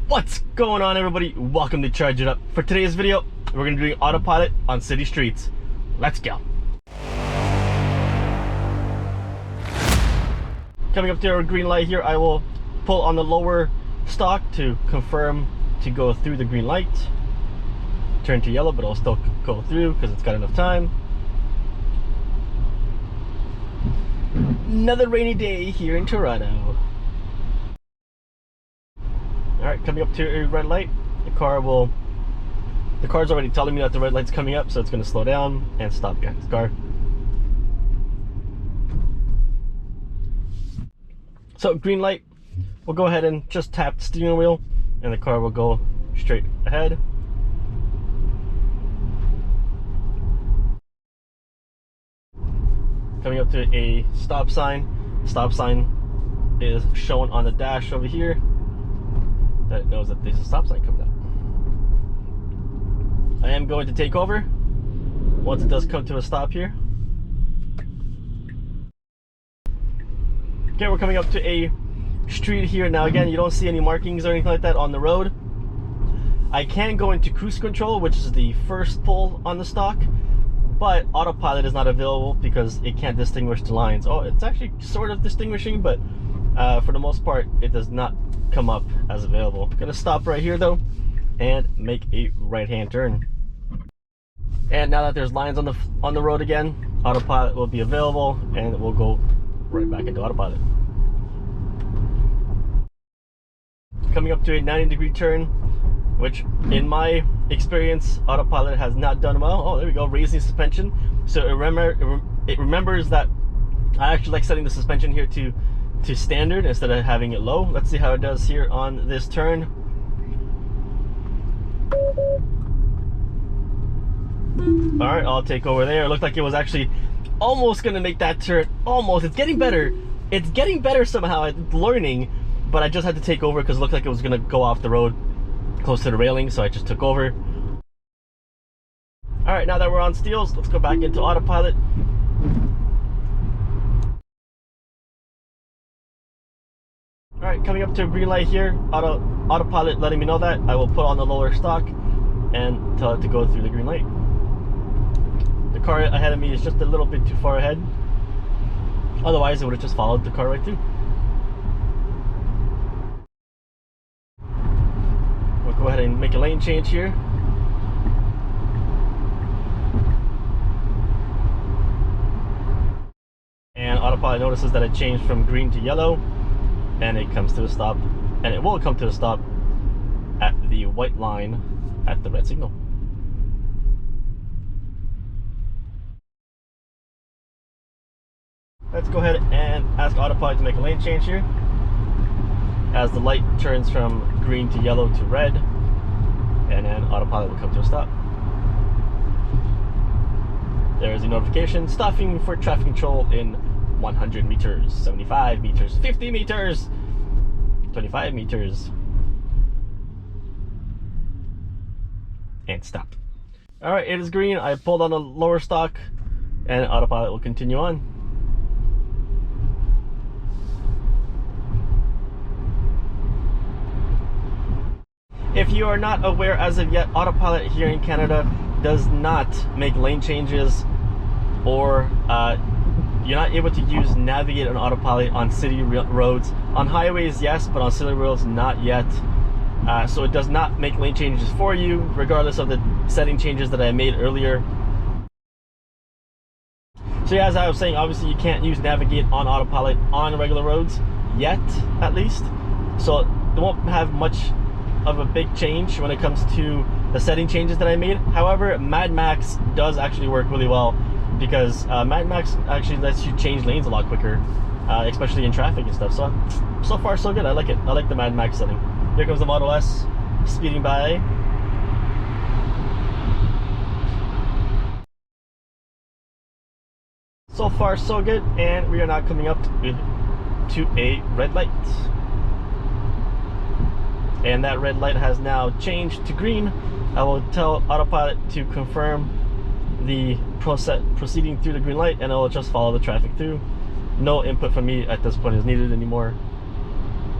What's going on, everybody? Welcome to Charge It Up. For today's video, we're going to be doing autopilot on city streets. Let's go. Coming up to our green light here, I will pull on the lower stalk to confirm to go through the green light. Turn to yellow, but I'll still go through because it's got enough time. Another rainy day here in Toronto. Alright, coming up to a red light, the car's already telling me that the red light's coming up, so it's going to slow down and stop behind this car. So green light, we'll go ahead and just tap the steering wheel and the car will go straight ahead. Coming up to a stop sign. Stop sign is shown on the dash over here. That it knows that there's a stop sign coming up. I am going to take over once it does come to a stop here. Okay, we're coming up to a street here. Now again, you don't see any markings or anything like that on the road. I can go into cruise control, which is the first pull on the stock, but autopilot is not available because it can't distinguish the lines. Oh, it's actually sort of distinguishing, but for the most part, it does not come up as available. Gonna stop right here though and make a right-hand turn. And now that there's lines on the road again, autopilot will be available and it will go right back into autopilot. Coming up to a 90-degree turn, which in my experience autopilot has not done well. Oh, there we go, raising suspension. So it remembers that I actually like setting the suspension here to standard instead of having it low. Let's see how it does here on this turn. All right, I'll take over there. It looked like it was actually almost gonna make that turn. Almost. It's getting better. It's getting better somehow. It's learning, but I just had to take over because it looked like it was gonna go off the road close to the railing, so I just took over. All right, now that we're on steels, let's go back into autopilot. All right, coming up to a green light here, autopilot letting me know that. I will put on the lower stalk and tell it to go through the green light. The car ahead of me is just a little bit too far ahead. Otherwise, it would have just followed the car right through. We'll go ahead and make a lane change here. And autopilot notices that it changed from green to yellow. And it comes to a stop, and it will come to a stop at the white line at the red signal. Let's go ahead and ask autopilot to make a lane change here as the light turns from green to yellow to red, and then autopilot will come to a stop. There is a notification stopping for traffic control in 100 meters, 75 meters, 50 meters, 25 meters, and stop. All right, it is green. I pulled on the lower stalk and autopilot will continue on. If you are not aware as of yet, autopilot here in Canada does not make lane changes or you're not able to use navigate on autopilot on city roads. On highways, yes, but on city roads, not yet. So it does not make lane changes for you, regardless of the setting changes that I made earlier. So yeah, as I was saying, obviously you can't use navigate on autopilot on regular roads yet, at least. So it won't have much of a big change when it comes to the setting changes that I made. However, Mad Max does actually work really well, because Mad Max actually lets you change lanes a lot quicker, especially in traffic and stuff. So far so good. I like it. I like the Mad Max setting. Here comes the Model S speeding by. So far so good, and we are now coming up to a red light. And that red light has now changed to green. I will tell autopilot to confirm the proceeding through the green light, and I will just follow the traffic through. No input from me at this point is needed anymore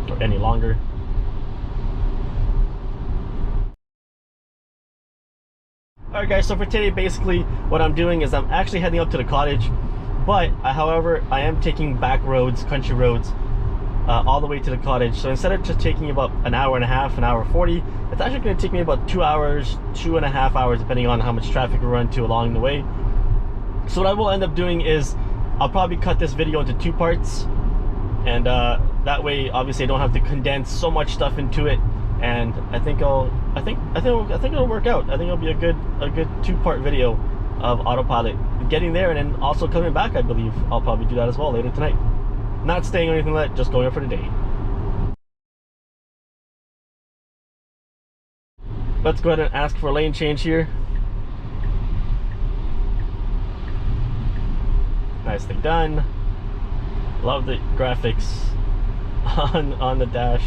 or any longer. Alright guys, so for today basically what I'm doing is I'm actually heading up to the cottage, but however I am taking back roads, country roads, all the way to the cottage. So instead of just taking about an hour and a half, an hour 40, it's actually going to take me about 2 hours, 2.5 hours, depending on how much traffic we run into along the way. So what I will end up doing is I'll probably cut this video into 2 parts, and that way obviously I don't have to condense so much stuff into it. And I think it'll work out. I think it'll be a good 2-part video of Autopilot getting there and then also coming back. I believe I'll probably do that as well later tonight. Not staying or anything like that, just going up for the day. Let's go ahead and ask for a lane change here. Nicely done. Love the graphics on the dash.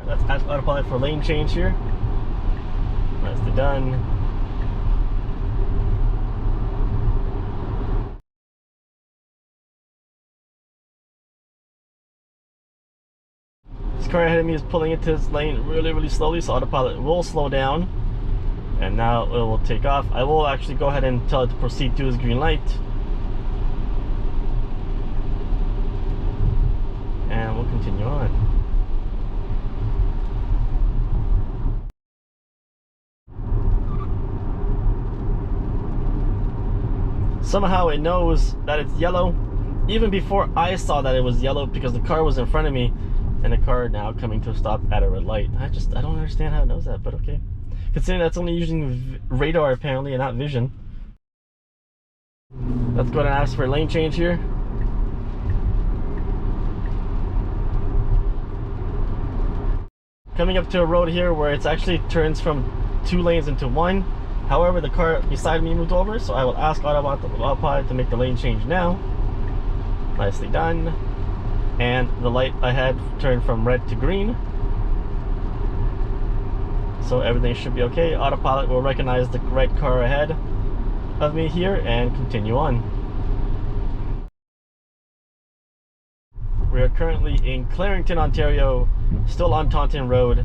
Let's ask Autopilot for a lane change here. Nicely done. This car ahead of me is pulling into this lane really slowly, so Autopilot will slow down. And now it will take off. I will actually go ahead and tell it to proceed to this green light. And we'll continue on. Somehow it knows that it's yellow even before I saw that it was yellow, because the car was in front of me and the car now coming to a stop at a red light. I don't understand how it knows that, but okay. Considering that's only using radar apparently and not vision. Let's go ahead and ask for a lane change here. Coming up to a road here where it's actually turns from 2 lanes into 1. However, the car beside me moved over, so I will ask Autopilot to make the lane change now. Nicely done. And the light ahead turned from red to green. So everything should be okay. Autopilot will recognize the red car ahead of me here and continue on. We are currently in Clarington, Ontario, still on Taunton Road,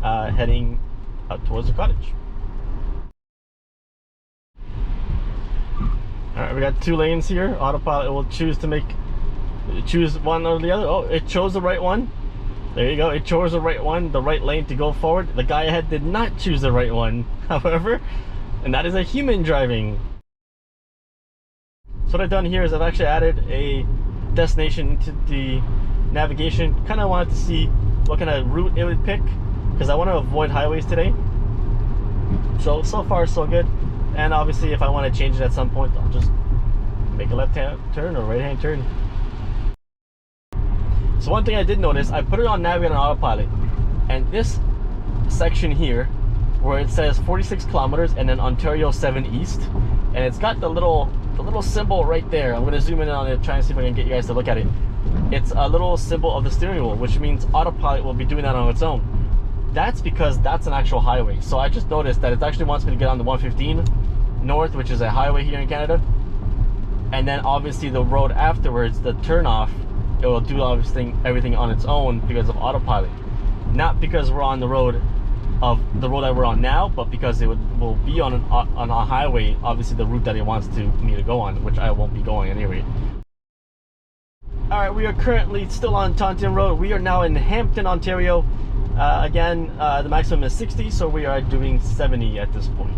heading up towards the cottage. Alright, we got 2 lanes here. Autopilot will choose one or the other. Oh, it chose the right one. There you go, it chose the right one, the right lane to go forward. The guy ahead did not choose the right one, however, and that is a human driving. So what I've done here is I've actually added a destination to the navigation. Kind of wanted to see what kind of route it would pick, because I want to avoid highways today. So far so good. And obviously if I want to change it at some point, I'll just make a left-hand turn or right-hand turn. So one thing I did notice, I put it on Navigate on Autopilot, and this section here where it says 46 kilometers and then Ontario 7 East, and it's got the little symbol right there. I'm going to zoom in on it, try and see if I can get you guys to look at it. It's a little symbol of the steering wheel, which means Autopilot will be doing that on its own. That's because that's an actual highway. So I just noticed that it actually wants me to get on the 115 North, which is a highway here in Canada, and then obviously the road afterwards, the turnoff, it will do everything on its own because of Autopilot. Not because we're on the road that we're on now, but because it will be on a highway, obviously the route that it wants me to go on, which I won't be going anyway. Alright, we are currently still on Taunton Road. We are now in Hampton, Ontario. Again, the maximum is 60, so we are doing 70 at this point.